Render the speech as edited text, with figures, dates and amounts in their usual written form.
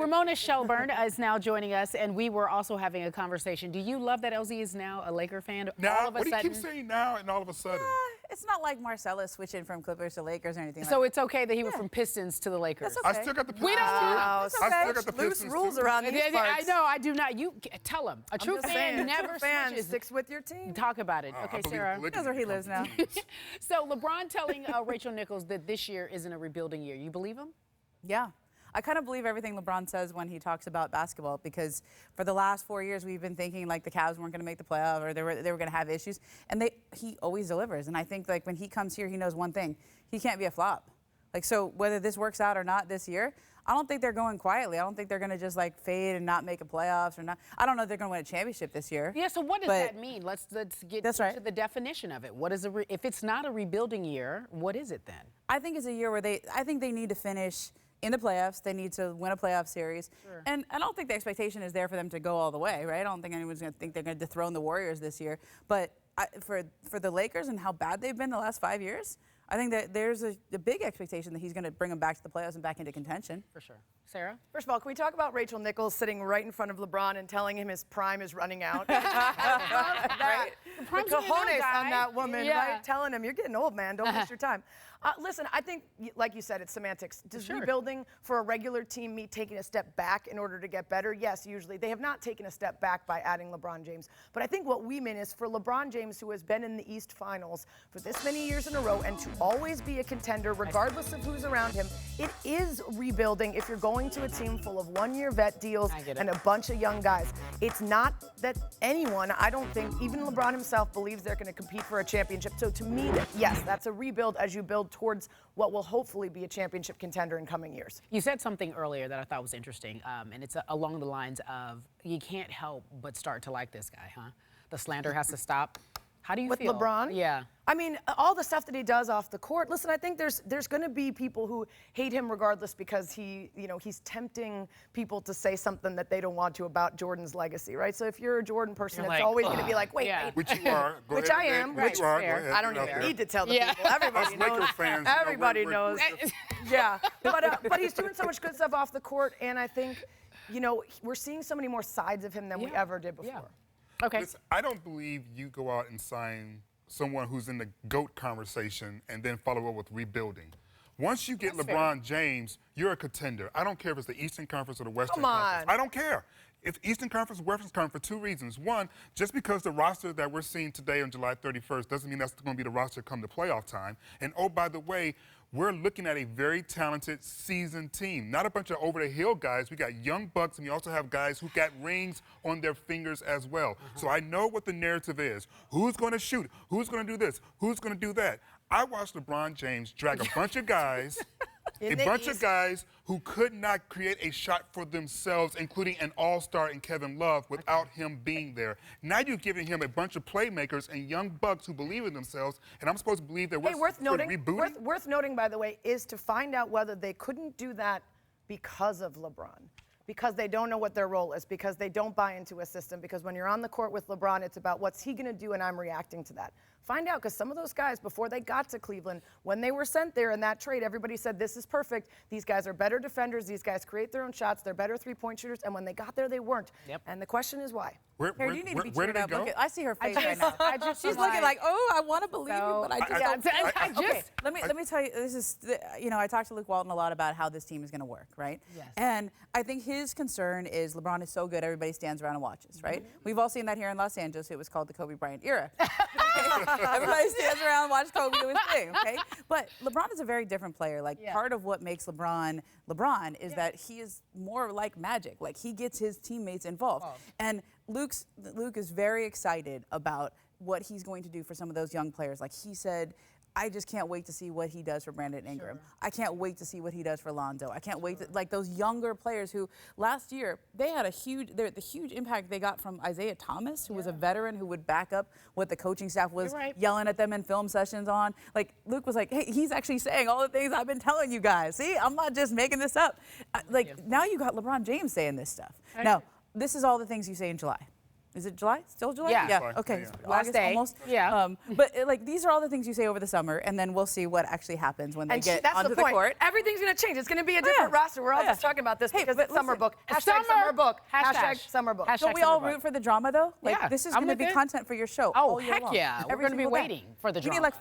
Ramona Shelburne is now joining us, and we were also having a conversation. Do you love that LZ is now a Laker fan? Now, all of a what do you sudden, keep saying now and all of a sudden? It's not like Marcellus switching from Clippers to Lakers or anything so like it's okay that he went from Pistons to the Lakers. That's okay. I still got the Pistons We don't know. It's I okay. still got the Loose Pistons rules too. around these I parts. know, I do not. You tell him. A true fan never fan switches. sticks with your team. Talk about it. I Okay, believe Sarah. polygamy That's where he lives now. So LeBron telling Rachel Nichols that this year isn't a rebuilding year. You believe him? Yeah. I kind of believe everything LeBron says when he talks about basketball, because for the last 4 years we've been thinking like the Cavs weren't going to make the playoff or they were going to have issues, and he always delivers. And I think like when he comes here, he knows one thing: he can't be a flop. Like, so whether this works out or not this year, I don't think they're going quietly. I don't think they're going to just like fade and not make a playoffs or not. I don't know if they're going to win a championship this year. Yeah. So what does that mean? Let's get to the definition of it. What is if it's not a rebuilding year? What is it then? I think it's a year where I think they need to finish in the playoffs. They need to win a playoff series. Sure. And I don't think the expectation is there for them to go all the way, right? I don't think anyone's going to think they're going to dethrone the Warriors this year. But for the Lakers and how bad they've been the last 5 years, I think that there's a big expectation that he's going to bring them back to the playoffs and back into contention. For sure. Sarah? First of all, can we talk about Rachel Nichols sitting right in front of LeBron and telling him his prime is running out? Right? The cojones on that woman, right? Telling him, you're getting old, man. Don't waste your time. Listen, I think, like you said, it's semantics. Does rebuilding for a regular team mean taking a step back in order to get better? Yes, usually. They have not taken a step back by adding LeBron James. But I think what we mean is for LeBron James, who has been in the East Finals for this many years in a row and to always be a contender regardless of who's around him, it is rebuilding if you're going to a team full of one-year vet deals and a bunch of young guys. It's not that anyone, I don't think, even LeBron himself, believes they're going to compete for a championship. So to me, yes, that's a rebuild as you build towards what will hopefully be a championship contender in coming years. You said something earlier that I thought was interesting, and it's along the lines of you can't help but start to like this guy, huh? The slander has to stop. How do you feel? With LeBron? Yeah. I mean, all the stuff that he does off the court. Listen, I think there's going to be people who hate him regardless because he's tempting people to say something that they don't want to about Jordan's legacy, right? So if you're a Jordan person, it's always going to be like, wait. Which you are. Which I am. Which you are. Go ahead. I don't even need to tell the people. Everybody knows. Fans, Everybody knows. Yeah. But he's doing so much good stuff off the court, and I think, we're seeing so many more sides of him than we ever did before. Yeah. Okay. Listen, I don't believe you go out and sign someone who's in the GOAT conversation and then follow up with rebuilding. Once you get LeBron James, you're a contender. I don't care if it's the Eastern Conference or the Western Conference. I don't care. If Eastern Conference or Western Conference for two reasons. One, just because the roster that we're seeing today on July 31st doesn't mean that's going to be the roster come to playoff time. And oh, by the way, we're looking at a very talented, seasoned team. Not a bunch of over-the-hill guys. We got young bucks, and we also have guys who got rings on their fingers as well. So I know what the narrative is. Who's going to shoot? Who's going to do this? Who's going to do that? I watched LeBron James drag a bunch of guys, who could not create a shot for themselves, including an all-star in Kevin Love, without him being there. Now you're giving him a bunch of playmakers and young bucks who believe in themselves, and I'm supposed to believe that we're rebooting? Worth noting, by the way, is to find out whether they couldn't do that because of LeBron. Because they don't know what their role is, because they don't buy into a system, because when you're on the court with LeBron, it's about what's he going to do, and I'm reacting to that. Find out, because some of those guys, before they got to Cleveland, when they were sent there in that trade, everybody said, this is perfect. These guys are better defenders. These guys create their own shots. They're better three-point shooters. And when they got there, they weren't. Yep. And the question is why? Where you need to be did they go? I see her face right now. She's looking like, oh, I want to believe you, but I just don't. Okay, let me tell you, this is, I talked to Luke Walton a lot about how this team is going to work, right? Yes. And I think his concern is LeBron is so good, everybody stands around and watches, right? We've all seen that here in Los Angeles. It was called the Kobe Bryant era. Everybody stands around and watches Kobe do his thing, okay? But LeBron is a very different player. Like, part of what makes LeBron is that he is more like Magic. Like, he gets his teammates involved. And Luke is very excited about what he's going to do for some of those young players. Like he said, I just can't wait to see what he does for Brandon Ingram. I can't wait to see what he does for Lonzo. I can't wait to, like those younger players who last year, they had the huge impact they got from Isaiah Thomas, who was a veteran who would back up what the coaching staff was yelling at them in film sessions on. Like Luke was like, hey, he's actually saying all the things I've been telling you guys. See, I'm not just making this up. Now you got LeBron James saying this stuff. Now, this is all the things you say in July. Is it July? Still July? Yeah. Yeah. Okay. Yeah. Last August day. almost. Yeah. But like these are all the things you say over the summer, and then we'll see what actually happens when they And get that's onto the the point. court. Everything's going to change. It's going to be a different roster. We're all just talking about this because but it's summer listen, book. Hashtag summer book. Hashtag summer book. Hashtag Don't we summer all book. root for the drama though? Like Yeah, this is I'm going to with be it. content for your show. Oh, all year heck long. yeah. We're Every gonna be single day. waiting for the We need drama. like 5